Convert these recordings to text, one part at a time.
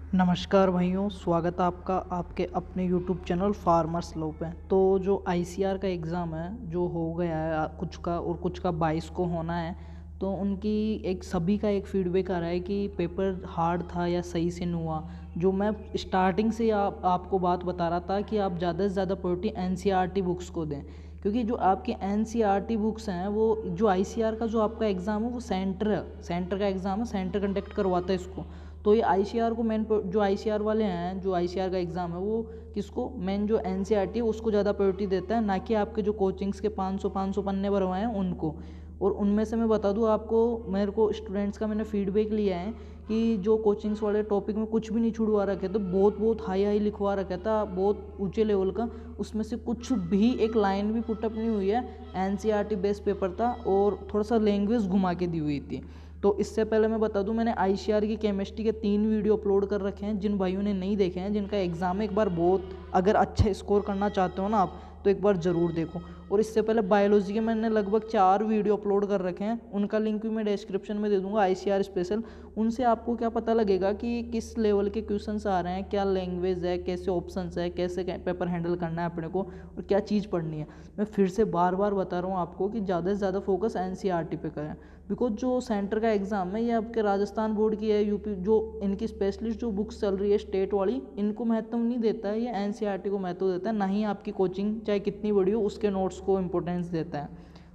नमस्कार भाइयों, स्वागत है आपका आपके अपने यूट्यूब चैनल फार्मर्स लॉ पे। तो जो आईसीआर का एग्ज़ाम है जो हो गया है कुछ का और कुछ का 22 को होना है, तो उनकी एक सभी का एक फीडबैक आ रहा है कि पेपर हार्ड था या सही से नहीं हुआ। जो मैं स्टार्टिंग से आपको बात बता रहा था कि आप ज़्यादा से ज़्यादा प्रायोरिटी एनसीईआरटी बुक्स को दें, क्योंकि जो आपके एनसीईआरटी बुक्स हैं वो जो आईसीआर का जो आपका एग्ज़ाम है वो सेंटर का एग्ज़ाम है, सेंटर कंडक्ट करवाता है इसको। तो ये आईसीआर को मेन जो आईसीआर वाले हैं, जो आईसीआर का एग्ज़ाम है वो किसको मेन जो एनसीईआरटी है उसको ज़्यादा प्रायोरिटी देता है, ना कि आपके जो कोचिंग्स के 500 पन्ने भरवाए हैं उनको। और उनमें से मैं बता दूं आपको, मेरे को स्टूडेंट्स का मैंने फीडबैक लिया है कि जो कोचिंग्स वाले टॉपिक में कुछ भी नहीं छुड़वा रखे, तो बहुत बहुत हाई हाई लिखवा रखा था, बहुत ऊंचे लेवल का। उसमें से कुछ भी एक लाइन भी पुटअप नहीं हुई है। एनसीईआरटी बेस्ड पेपर था और थोड़ा सा लैंग्वेज घुमा के दी हुई थी। तो इससे पहले मैं बता दूं, मैंने आईसीआर की केमिस्ट्री के 3 वीडियो अपलोड कर रखे हैं। जिन भाइयों ने नहीं देखे हैं, जिनका एग्जाम एक बार बहुत अगर अच्छा स्कोर करना चाहते हो ना आप, तो एक बार ज़रूर देखो। और इससे पहले बायोलॉजी के मैंने लगभग 4 वीडियो अपलोड कर रखे हैं, उनका लिंक भी मैं डिस्क्रिप्शन में दे दूंगा, आईसीआर स्पेशल। उनसे आपको क्या पता लगेगा कि किस लेवल के क्वेश्चंस आ रहे हैं, क्या लैंग्वेज है, कैसे ऑप्शंस है, कैसे पेपर हैंडल करना है अपने को, और क्या चीज़ पढ़नी है। मैं फिर से बार बार बता रहा हूँ आपको कि ज़्यादा से ज़्यादा फोकस एनसीईआरटी पे करें, बिकॉज जो सेंटर का एग्ज़ाम है ये आपके राजस्थान बोर्ड की है, यूपी जो इनकी स्पेशलिस्ट जो बुक्स चल रही है स्टेट वाली, इनको महत्व नहीं देता है, ये एनसीईआरटी को महत्व देता है। ना ही आपकी कोचिंग चाहे कितनी बड़ी हो उसके नोट्स को इंपॉर्टेंस देता है।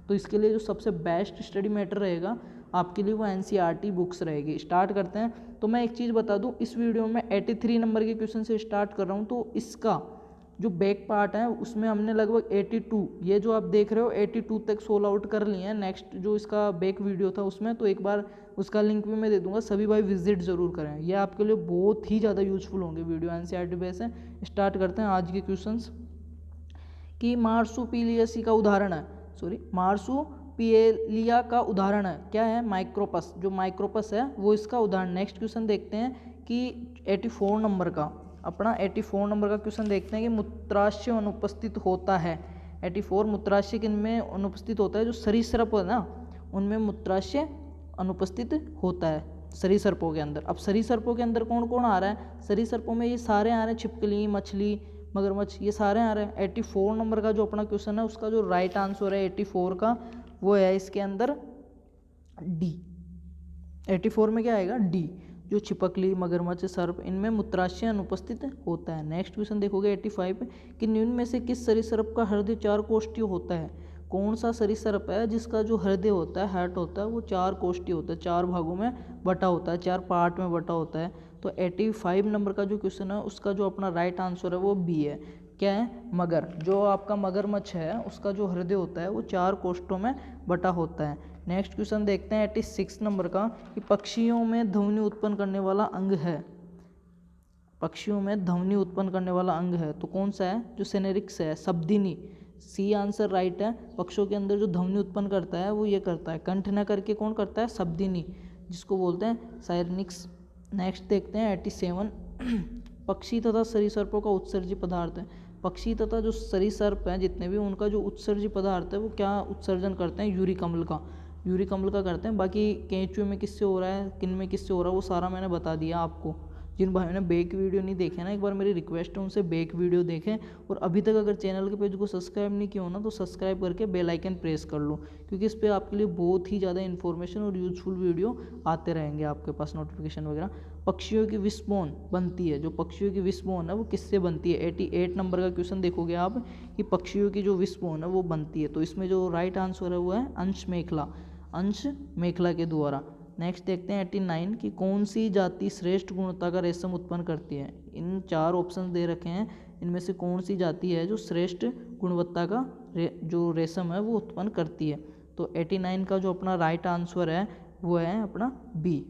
तो इसके लिए जो सबसे बेस्ट स्टडी मैटर रहेगा आपके लिए वो एनसीईआरटी बुक्स रहेगी। स्टार्ट करते हैं। तो मैं एक चीज़ बता दूं, इस वीडियो में 83 नंबर के क्वेश्चन से स्टार्ट कर रहा हूं। तो इसका जो बैक पार्ट है उसमें हमने लगभग 82, ये जो आप देख रहे हो 82 तक सोल आउट कर लिए हैं। नेक्स्ट जो इसका बैक वीडियो था उसमें, तो एक बार उसका लिंक भी मैं दे दूंगा, सभी भाई विजिट जरूर करें, ये आपके लिए बहुत ही ज़्यादा यूजफुल होंगे वीडियो एनसीईआरटी बेस है। स्टार्ट करते हैं आज के क्वेश्चंस। कि मार्सुपिलियसी का उदाहरण है, मार्सुपिएलिया का उदाहरण है क्या है, माइक्रोपस। जो माइक्रोपस है वो इसका उदाहरण। नेक्स्ट क्वेश्चन देखते हैं कि 84 नंबर का, अपना 84 नंबर का क्वेश्चन देखते हैं कि मूत्राशय अनुपस्थित होता है। 84 मूत्राशय किन में अनुपस्थित होता है, जो सरीसृप है ना उनमें मूत्राशय अनुपस्थित होता है, सरीसृपों के अंदर। अब सरीसृपों के अंदर कौन कौन आ रहा है, सरीसृपों में ये सारे आ रहे हैं, छिपकली, मछली, मगरमच्छ, ये सारे आ रहे हैं। 84 नंबर का जो अपना क्वेश्चन है उसका जो राइट आंसर है 84 का, वो है इसके अंदर डी। 84 में क्या आएगा, डी। जो छिपकली, मगरमच्छ, सर्प, इनमें मूत्राशय अनुपस्थित होता है। नेक्स्ट क्वेश्चन देखोगे 85 कि निम्न में से किस सरीसृप का हृदय 4 कोष्ठीय होता है। कौन सा सरीसृप है जिसका जो हृदय होता है, हार्ट होता है, वो 4 कोष्ठीय होता है, 4 भागों में बटा होता है, 4 पार्ट में बटा होता है। तो 85 नंबर का जो क्वेश्चन है उसका जो अपना राइट आंसर है वो बी है। क्या है, मगर। जो आपका मगरमच्छ है उसका जो हृदय होता है वो 4 कोष्ठों में बटा होता है। नेक्स्ट क्वेश्चन देखते हैं 86 नंबर का कि पक्षियों में ध्वनि उत्पन्न करने वाला अंग है। पक्षियों में ध्वनि उत्पन्न करने वाला अंग है तो कौन सा है, जो सेनेरिक्स है, शब्दिनी। सी आंसर राइट है। पक्षियों के अंदर जो ध्वनि उत्पन्न करता है वो ये करता है, कंठ न करके कौन करता है, शब्दिनी, जिसको बोलते हैं सायरनिक्स। नेक्स्ट देखते हैं 87 पक्षी तथा सरीसृपों का उत्सर्जी पदार्थ है। पक्षी तथा जो सरीसृप हैं जितने भी, उनका जो उत्सर्जी पदार्थ है वो क्या उत्सर्जन करते हैं, यूरिक अम्ल का, यूरिक अम्ल का करते हैं। बाकी केंचुए में किससे हो रहा है, किन में किससे हो रहा है, वो सारा मैंने बता दिया आपको। जिन भाइयों ने बैक वीडियो नहीं देखे ना, एक बार मेरी रिक्वेस्ट है उनसे बैक वीडियो देखें। और अभी तक अगर चैनल के पेज को सब्सक्राइब नहीं किया हो ना, तो सब्सक्राइब करके बेल आइकन प्रेस कर लो, क्योंकि इस पर आपके लिए बहुत ही ज़्यादा इन्फॉर्मेशन और यूजफुल वीडियो आते रहेंगे आपके पास, नोटिफिकेशन वगैरह। पक्षियों की विस्पोन बनती है, जो पक्षियों की विस्पोन है वो किससे बनती है। 88 नंबर का क्वेश्चन देखोगे आप कि पक्षियों की जो विस्पोन है वो बनती है, तो इसमें जो राइट आंसर है वो है अंश मेखला, अंश मेखला के द्वारा। नेक्स्ट देखते हैं 89 कि कौन सी जाति श्रेष्ठ गुणवत्ता का रेशम उत्पन्न करती है। इन 4 ऑप्शन दे रखे हैं, इनमें से कौन सी जाति है जो श्रेष्ठ गुणवत्ता का जो रेशम है वो उत्पन्न करती है। तो 89 का जो अपना राइट आंसर है वो है अपना बी,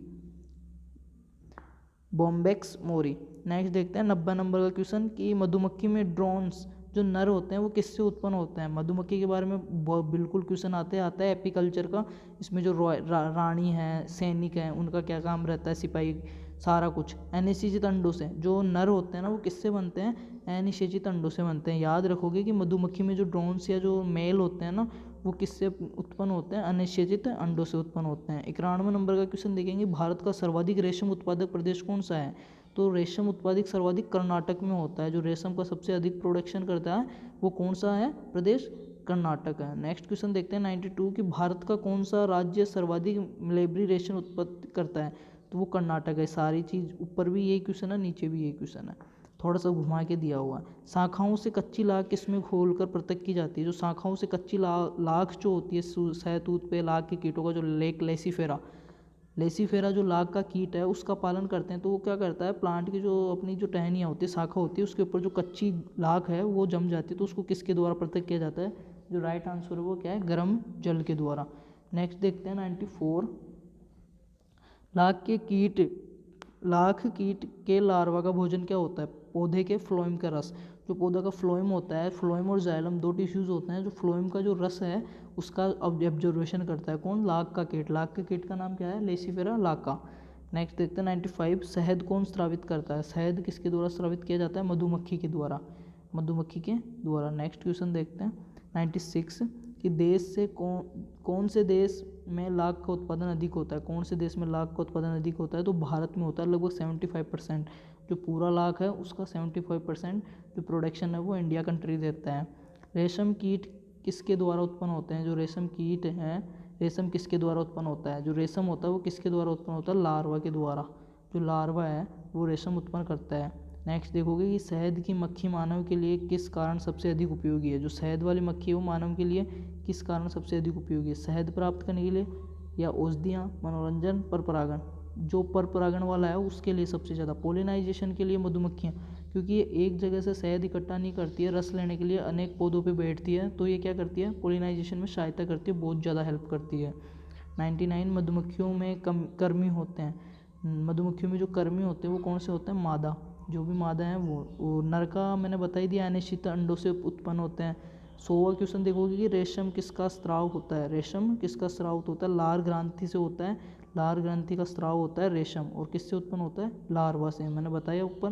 बॉम्बेक्स मोरी। नेक्स्ट देखते हैं 90 नंबर का क्वेश्चन कि मधुमक्खी में ड्रोन्स जो नर होते हैं वो किससे उत्पन्न होते हैं। मधुमक्खी के बारे में बिल्कुल क्वेश्चन आता है एपिकल्चर का। इसमें जो रानी है, सैनिक हैं, उनका क्या काम रहता है, सिपाही, सारा कुछ। अनिषेचित अंडों से जो नर होते हैं ना वो किससे बनते हैं, अनिषेचित अंडों से बनते हैं। याद रखोगे कि मधुमक्खी में जो ड्रोन्स या जो मेल होते हैं ना वो किससे उत्पन्न होते हैं, अनिषेचित अंडों से उत्पन्न होते हैं। 91 नंबर का क्वेश्चन देखेंगे, भारत का सर्वाधिक रेशम उत्पादक प्रदेश कौन सा है। तो रेशम उत्पादित सर्वाधिक कर्नाटक में होता है। जो रेशम का सबसे अधिक प्रोडक्शन करता है वो कौन सा है प्रदेश? कर्नाटक है। नेक्स्ट क्वेश्चन देखते हैं 92 कि भारत का कौन सा राज्य सर्वाधिक मलबरी रेशम उत्पत्ति करता है? तो वो कर्नाटक है। सारी चीज़ ऊपर भी यही क्वेश्चन है, नीचे भी यही क्वेश्चन है, थोड़ा सा घुमा के दिया हुआ है। शाखाओं से कच्ची लाख किसमें घोलकर पृथक की जाती है? जो शाखाओं से कच्ची लाख जो होती है सहतूत पे लाख के कीटों का जो लेसीफेरा जो लाख का कीट है उसका पालन करते हैं। तो वो क्या करता है, प्लांट की जो अपनी जो टहनियाँ होती है, शाखा होती है, उसके ऊपर जो कच्ची लाख है वो जम जाती है। तो उसको किसके द्वारा पृथक किया जाता है? जो राइट आंसर है वो क्या है? गर्म जल के द्वारा। नेक्स्ट देखते हैं 94 लाख कीट के लार्वा का भोजन क्या होता है? पौधे के फ्लोएम का रस। जो पौधा का फ्लोएम होता है, फ्लोएम और जाइलम दो टिश्यूज होते हैं। जो फ्लोएम का जो रस है उसका ऑब्जर्वेशन करता है कौन? लाख का कीट का नाम क्या है? लेसीफेरा लाका। नेक्स्ट देखते हैं 95 शहद कौन स्रावित करता है? शहद किसके द्वारा स्रावित किया जाता है? मधुमक्खी के द्वारा। नेक्स्ट क्वेश्चन देखते हैं 96 कि देश से कौन से देश में लाख का उत्पादन अधिक होता है? कौन से देश में लाख का उत्पादन अधिक होता है? तो भारत में होता है, लगभग 75%। जो पूरा लाख है उसका 75% जो प्रोडक्शन है वो इंडिया कंट्री देता है। रेशम कीट किसके द्वारा उत्पन्न होते हैं? जो रेशम कीट हैं, रेशम किसके द्वारा उत्पन्न होता है? जो रेशम होता है वो किसके द्वारा उत्पन्न होता है? लार्वा के द्वारा। जो लार्वा है वो रेशम उत्पन्न करता है। नेक्स्ट देखोगे कि शहद की मक्खी मानव के लिए किस कारण सबसे अधिक उपयोगी है? जो शहद वाली मक्खी है वो मानव के लिए किस कारण सबसे अधिक उपयोगी है? शहद प्राप्त करने के लिए, या औषधियाँ, मनोरंजन, पर परागण? जो पर परागण वाला है उसके लिए सबसे ज़्यादा। पोलिनाइजेशन के लिए मधुमक्खियाँ, क्योंकि ये एक जगह से शहद इकट्ठा नहीं करती है, रस लेने के लिए अनेक पौधों पे बैठती है, तो ये क्या करती है? पोलिनाइजेशन में सहायता करती है, बहुत ज़्यादा हेल्प करती है। 99 मधुमक्खियों में कर्मी होते हैं। मधुमक्खियों में जो कर्मी होते हैं वो कौन से होते हैं? मादा। जो भी मादा है वो नर का मैंने बता ही दिया, अनिश्चित अंडों से उत्पन्न होते हैं। 100वां क्वेश्चन देखोगे कि रेशम किसका स्राव होता है? रेशम किसका स्राव होता है? लार ग्रंथि से होता है। लार ग्रंथि का स्राव होता है रेशम। और किससे उत्पन्न होता है? लार्वा से। मैंने बताया ऊपर।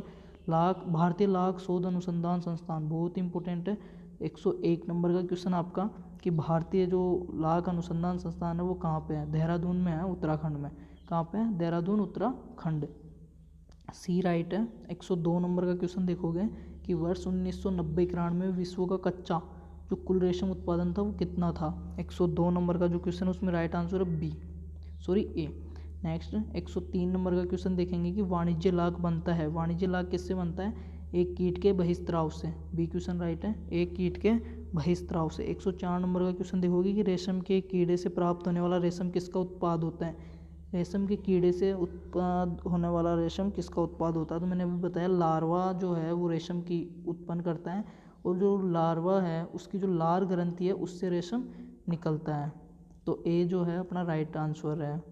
भारतीय लाख शोध अनुसंधान संस्थान बहुत इंपॉर्टेंट है। 101 नंबर का क्वेश्चन आपका कि भारतीय जो लाख अनुसंधान संस्थान है वो कहाँ पे है? देहरादून में है, उत्तराखंड में। कहाँ पे है? देहरादून, उत्तराखंड। सी राइट है। 102 नंबर का क्वेश्चन देखोगे कि वर्ष 1990-91 में विश्व का कच्चा जो कुल रेशम उत्पादन था वो कितना था? 102 नंबर का जो क्वेश्चन है उसमें राइट आंसर है ए। नेक्स्ट 103 नंबर का क्वेश्चन देखेंगे कि वाणिज्य लाख बनता है। वाणिज्य लाख किससे बनता है? एक कीट के बहिस्त्राव से। बी क्वेश्चन राइट है, एक कीट के बहिस्त्राव से। 104 नंबर का क्वेश्चन देखोगे कि रेशम के कीड़े से प्राप्त होने वाला रेशम किसका उत्पाद होता है? रेशम के कीड़े से उत्पाद होने वाला रेशम किसका उत्पाद होता है? तो मैंने अभी बताया लार्वा जो है वो रेशम की उत्पन्न करता है, और जो लार्वा है उसकी जो लार ग्रंथि है उससे रेशम निकलता है। तो ए जो है अपना राइट आंसर है।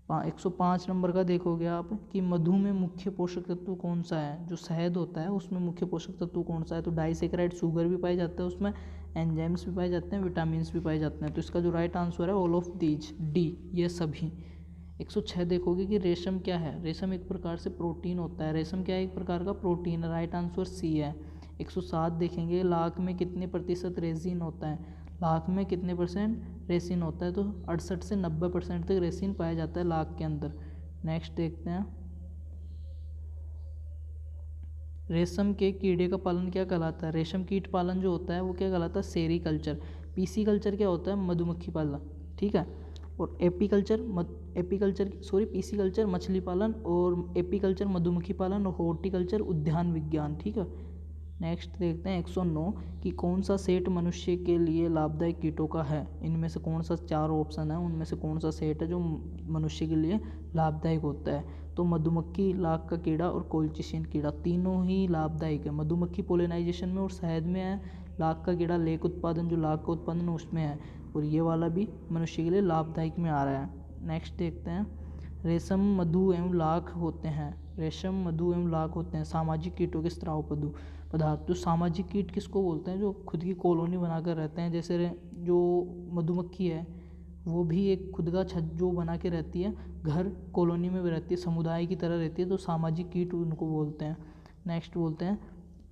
105 नंबर का देखोगे आप कि मधु में मुख्य पोषक तत्व कौन सा है? जो शहद होता है उसमें मुख्य पोषक तत्व कौन सा है? तो डाइसेक्राइड शुगर भी पाया जाता है उसमें, एंजाइम्स भी पाए जाते हैं, विटामिन्स भी पाए जाते हैं। तो इसका जो राइट आंसर है ऑल ऑफ दीज, डी, ये सभी। 106 देखोगे कि रेशम क्या है? रेशम एक प्रकार से प्रोटीन होता है। रेशम क्या है? एक प्रकार का प्रोटीन है। राइट आंसर सी है। 107 देखेंगे लाख में कितने प्रतिशत रेजिन होता है? लाख में कितने परसेंट रेसिन होता है? तो 68 से 90% तक रेसिन पाया जाता है लाख के अंदर। नेक्स्ट देखते हैं रेशम के कीड़े का पालन क्या कहलाता है? रेशम कीट पालन जो होता है वो क्या कहलाता है? सेरीकल्चर। पीसी कल्चर क्या होता है? मधुमक्खी पालन, ठीक है। और पीसी कल्चर मछली पालन, और एपीकल्चर मधुमक्खी पालन, और हॉर्टिकल्चर उद्यान विज्ञान, ठीक है। नेक्स्ट देखते हैं 109 कि कौन सा सेट मनुष्य के लिए लाभदायक कीटों का है? इनमें से कौन सा, चार ऑप्शन है उनमें से कौन सा सेट है जो मनुष्य के लिए लाभदायक होता है? तो मधुमक्खी, लाख का कीड़ा और कोलचिसिन कीड़ा, तीनों ही लाभदायक है। मधुमक्खी पोलिनाइजेशन में और शहद में है, लाख का कीड़ा लेख उत्पादन जो लाख का उत्पादन उसमें है, और ये वाला भी मनुष्य के लिए लाभदायक में आ रहा है। नेक्स्ट देखते हैं रेशम, मधु एवं लाख होते हैं। रेशम, मधु एवं लाख होते हैं सामाजिक कीटों के स्राव पदार्थ। जो सामाजिक कीट किसको बोलते हैं? जो खुद की कॉलोनी बनाकर रहते हैं। जैसे जो मधुमक्खी है वो भी एक खुद का छत जो बना के रहती है, घर कॉलोनी में भी रहती है, समुदाय की तरह रहती है, तो सामाजिक कीट उनको बोलते हैं। नेक्स्ट बोलते हैं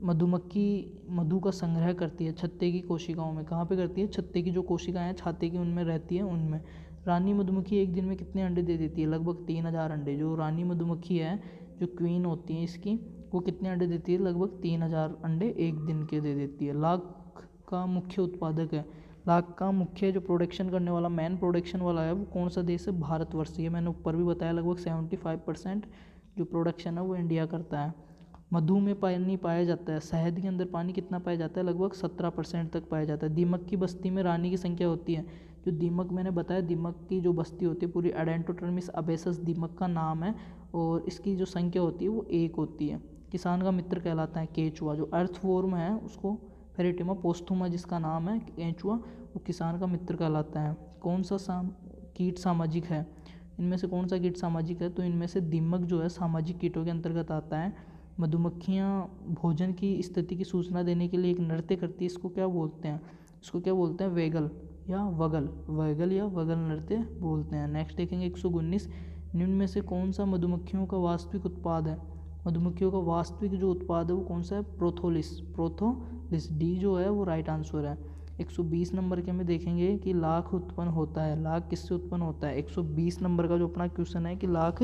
मधुमक्खी मधु का संग्रह करती है छत्ते की कोशिकाओं में। कहाँ पे करती है? छत्ते की जो कोशिकाएं हैं छाते की उनमें रहती है, उनमें। रानी मधुमक्खी एक दिन में कितने अंडे दे देती है? लगभग 3000 अंडे। जो रानी मधुमक्खी है जो क्वीन होती है इसकी, वो कितने अंडे देती है? लगभग 3000 अंडे एक दिन के दे देती है। लाख का मुख्य उत्पादक है, लाख का मुख्य जो प्रोडक्शन करने वाला, मेन प्रोडक्शन वाला है, वो कौन सा देश है? भारतवर्ष। ये मैंने ऊपर भी बताया, लगभग 75% जो प्रोडक्शन है वो इंडिया करता है। मधु में पानी पाया जाता है, शहद के अंदर पानी कितना पाया जाता है? लगभग 17% तक पाया जाता है। दीमक की बस्ती में रानी की संख्या होती है। जो दीमक मैंने बताया, दीमक की जो बस्ती होती है पूरी, एडेंटोटर्मिस अबेसस दीमक का नाम है, और इसकी जो संख्या होती है वो 1 होती है। किसान का मित्र कहलाता है केंचुआ। जो अर्थवॉर्म है उसको फेरेटिमा पोस्थुमा जिसका नाम है केंचुआ, वो किसान का मित्र कहलाता है। कौन सा कीट सामाजिक है? इनमें से कौन सा कीट सामाजिक है? तो इनमें से दीमक जो है सामाजिक कीटों के अंतर्गत आता है। मधुमक्खियाँ भोजन की स्थिति की सूचना देने के लिए एक नृत्य करती है, इसको क्या बोलते हैं? इसको क्या बोलते हैं? वेगल या वगल, वैगल या वगल नृत्य बोलते हैं। नेक्स्ट देखेंगे 119, निम्न में से कौन सा मधुमक्खियों का वास्तविक उत्पाद है? मधुमक्खियों का वास्तविक जो उत्पाद है वो कौन सा है? प्रोथोलिस, प्रोथोलिस डी जो है वो राइट आंसर है। 120 नंबर के में देखेंगे कि लाख उत्पन्न होता है। लाख किससे उत्पन्न होता है? 120 नंबर का जो अपना क्वेश्चन है कि लाख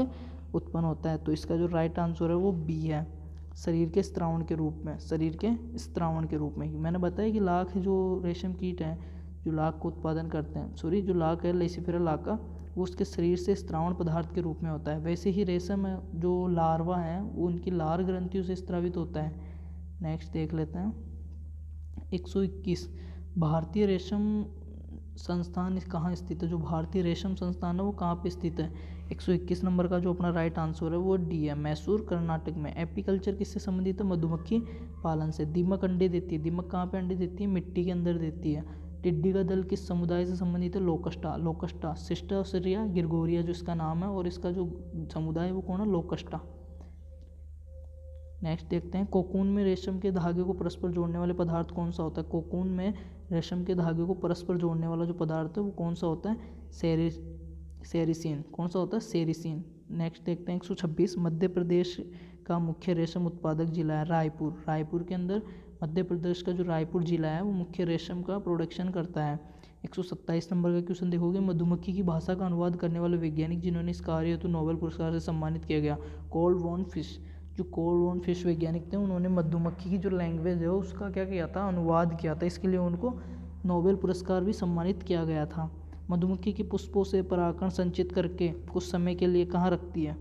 उत्पन्न होता है, तो इसका जो राइट आंसर है वो बी है, शरीर के स्त्रावण के रूप में। शरीर के स्त्रावण के रूप में। मैंने बताया कि लाख जो रेशम कीट हैं जो लाख को उत्पादन करते हैं, सॉरी जो लाख है लेसिफेरा लाका, वो उसके शरीर से स्त्रावण पदार्थ के रूप में होता है। वैसे ही रेशम जो लार्वा है वो उनकी लार ग्रंथियों से स्त्रावित होता है। नेक्स्ट देख लेते हैं 121, भारतीय रेशम संस्थान कहाँ स्थित है? जो भारतीय रेशम संस्थान है वो कहाँ पे स्थित है? 121 नंबर का जो अपना राइट आंसर है वो डी है, मैसूर कर्नाटक में। एपीकल्चर किससे संबंधित है? मधुमक्खी पालन से। दीमक अंडे देती है। दीमक कहाँ पे अंडे देती है? मिट्टी के अंदर देती है। टिड्डी का दल किस समुदाय से संबंधित है? लोकस्टा, लोकस्टा सिस्टासिरिया गिरगोरिया जो इसका नाम है, और इसका जो समुदाय है वो कौन है? लोकस्टा। नेक्स्ट देखते हैं, कोकून में रेशम के धागे को परस्पर जोड़ने वाले पदार्थ कौन सा होता है? कोकून में रेशम के धागे को परस्पर जोड़ने वाला जो पदार्थ है वो कौन सा होता है? सेरिसीन। कौन सा होता है? सेरिसीन। नेक्स्ट देखते हैं 126, मध्य प्रदेश का मुख्य रेशम उत्पादक जिला है रायपुर। रायपुर के अंदर मध्य प्रदेश का जो रायपुर जिला है वो मुख्य रेशम का प्रोडक्शन करता है। 127 नंबर का क्वेश्चन देखोगे, मधुमक्खी की भाषा का अनुवाद करने वाले वैज्ञानिक जिन्होंने इस कार्य हेतु नोबेल पुरस्कार से सम्मानित किया गया, कोल्ड वॉन फिश। जो कोल्ड वॉन फिश वैज्ञानिक थे उन्होंने मधुमक्खी की जो लैंग्वेज है उसका क्या किया था? अनुवाद किया था। इसके लिए उनको नोबेल पुरस्कार भी सम्मानित किया गया था। मधुमक्खी के पुष्पों से परागकण संचित करके कुछ समय के लिए कहाँ रखती है?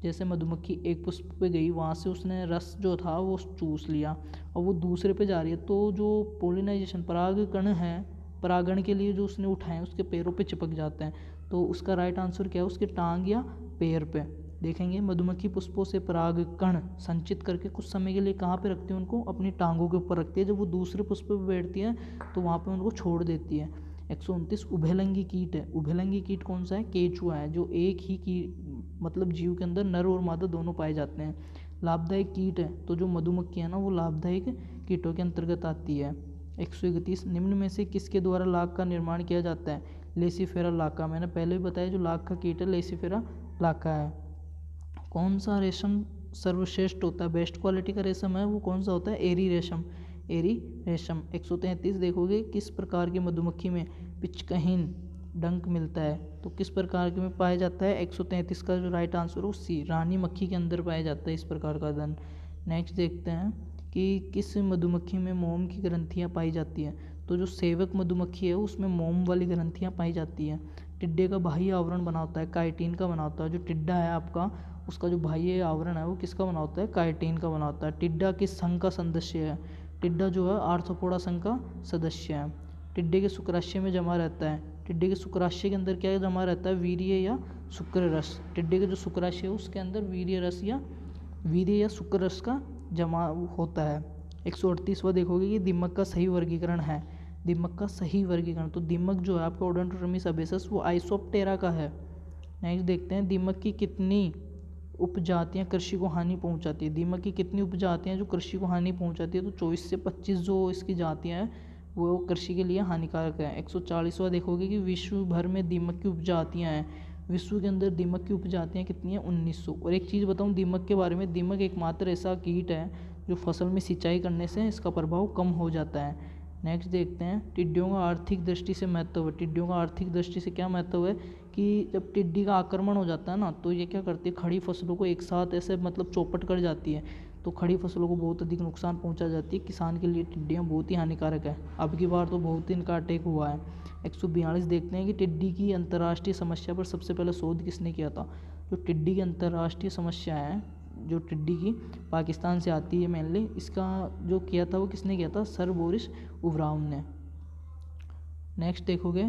जैसे मधुमक्खी एक पुष्प पे गई, वहाँ से उसने रस जो था वो चूस लिया और वो दूसरे पे जा रही है, तो जो पोलिनाइजेशन परागकण है, परागण के लिए जो उसने उठाए उसके पैरों पे चिपक जाते हैं, तो उसका राइट आंसर क्या है? उसके टांग या पैर पे। देखेंगे मधुमक्खी पुष्पों से परागकण संचित करके कुछ समय के लिए कहाँ पे रखती है? उनको अपनी टांगों के ऊपर रखती है। जब वो दूसरे पुष्प पे बैठती है तो वहाँ पे उनको छोड़ देती है। 129, उभयलिंगी कीट है। उभयलिंगी कीट कौन सा है? केंचुआ है, जो एक ही मतलब जीव के अंदर नर और मादा दोनों पाए जाते हैं। लाभदायक कीट है, तो जो मधुमक्खी है ना वो लाभदायक कीटों के अंतर्गत आती है। 131, निम्न में से किसके द्वारा लाख का निर्माण किया जाता है? लेसिफेरा लाका। मैंने पहले भी बताया जो लाख का कीट है लेसिफेरा लाका है। कौन सा रेशम सर्वश्रेष्ठ होता है? बेस्ट क्वालिटी का रेशम है वो कौन सा होता है? एरी रेशम। एरी रेशम। 133 देखोगे, किस प्रकार की मधुमक्खी में पिचकहीन डंक मिलता है? तो किस प्रकार के में पाया जाता है? 133 का जो राइट आंसर है वो सी, रानी मक्खी के अंदर पाया जाता है इस प्रकार का दंड। नेक्स्ट देखते हैं कि किस मधुमक्खी में मोम की ग्रंथियाँ पाई जाती हैं? तो जो सेवक मधुमक्खी है उसमें मोम वाली ग्रंथियाँ पाई जाती हैं। टिड्डे का बाह्य आवरण बना होता है काइटिन का बना होता है। जो टिड्डा है आपका, उसका जो बाह्य आवरण है वो किसका बना होता है? काइटिन का बना होता है। टिड्डा किस संघ का सदस्य है? टिड्डा जो है आर्थ्रोपोडा संघ का सदस्य है। टिड्डे के शुक्राशय में जमा रहता है। टिड्डे के शुक्राशय के अंदर क्या जमा रहता है? वीर्य या शुक्र रस। टिड्डे के जो शुक्राशय है उसके अंदर वीर्य या शुक्र रस का जमा होता है। 138वां देखोगे कि दीमक का सही वर्गीकरण है। दीमक का सही वर्गीकरण, तो दीमक जो है आपका ओडोंटोट्रमिस अबेसस वो आइसोप्टेरा का है। नेक्स्ट देखते हैं, दीमक की कितनी उपजातियाँ कृषि को हानि पहुंचाती है? दीमक की कितनी उपजातियाँ जो कृषि को हानि पहुंचाती है? तो 24 से 25 जो इसकी जातियाँ हैं वो कृषि के लिए हानिकारक है। 140वां देखोगे कि विश्व भर में दीमक की उपजातियाँ हैं। विश्व के अंदर दीमक की उपजातियाँ कितनी हैं? 1900। और एक चीज़ बताऊँ दीमक के बारे में, दीमक एकमात्र ऐसा कीट है जो फसल में सिंचाई करने से इसका प्रभाव कम हो जाता है। नेक्स्ट देखते हैं, टिड्डियों का आर्थिक दृष्टि से महत्व है। टिड्डियों का आर्थिक दृष्टि से क्या महत्व है? कि जब टिड्डी का आक्रमण हो जाता है ना, तो ये क्या करती है, खड़ी फसलों को एक साथ ऐसे मतलब चौपट कर जाती है, तो खड़ी फसलों को बहुत अधिक नुकसान पहुंचा जाती है। किसान के लिए टिड्डियाँ बहुत ही हानिकारक है। अब की बार तो बहुत ही इनका अटैक हुआ है। 142 देखते हैं कि टिड्डी की अंतर्राष्ट्रीय समस्या पर सबसे पहले शोध किसने किया था। जो टिड्डी की अंतर्राष्ट्रीय समस्या है, जो टिड्डी की पाकिस्तान से आती है मेनली, इसका जो किया था वो किसने किया था, सर बोरिस उबराउन ने। नेक्स्ट देखोगे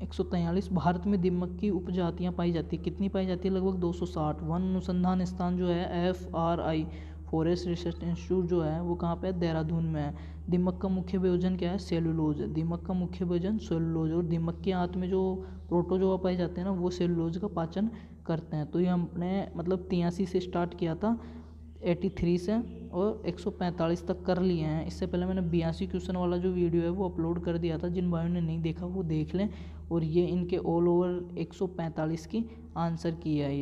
143, भारत में दीमक की उपजातियाँ पाई जाती है। कितनी पाई जाती है, लगभग 260। वन अनुसंधान स्थान जो है FRI फॉरेस्ट रिसर्च इंस्टीट्यूट जो है वो कहाँ पे है, देहरादून में है। दीमक का मुख्य भोजन क्या है, सेलुलोज। दीमक का मुख्य भोजन सेलुलोज, और दीमक के आंत में जो प्रोटोजोआ पाए जाते हैं ना, वो सेलुलोज का पाचन करते हैं। तो ये हमने मतलब 83 से स्टार्ट किया था, 83 से और 145 तक कर लिए हैं। इससे पहले मैंने 82 क्वेश्चन वाला जो वीडियो है वो अपलोड कर दिया था। जिन भाइयों ने नहीं देखा वो देख लें। और ये इनके ऑल ओवर 145 की आंसर की है।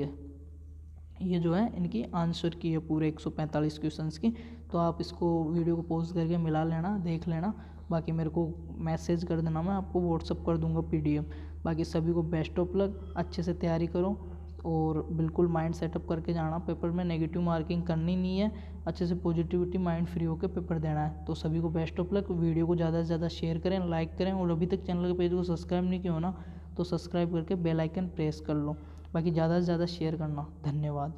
ये जो है इनकी आंसर की है पूरे 145 क्वेश्चंस की। तो आप इसको वीडियो को पॉज करके मिला लेना, देख लेना। बाकी मेरे को मैसेज कर देना, मैं आपको व्हाट्सअप कर दूंगा PDF। बाकी सभी को बेस्ट ऑफ लक, अच्छे से तैयारी करो और बिल्कुल माइंड सेटअप करके जाना। पेपर में नेगेटिव मार्किंग करनी नहीं है, अच्छे से पॉजिटिविटी माइंड फ्री होकर पेपर देना है। तो सभी को बेस्ट ऑफ लक। वीडियो को ज़्यादा से ज़्यादा शेयर करें, लाइक करें, और अभी तक चैनल के पेज को सब्सक्राइब नहीं किया हो ना, तो सब्सक्राइब करके बेल आइकन प्रेस कर लो। बाकी ज़्यादा से ज़्यादा शेयर करना। धन्यवाद।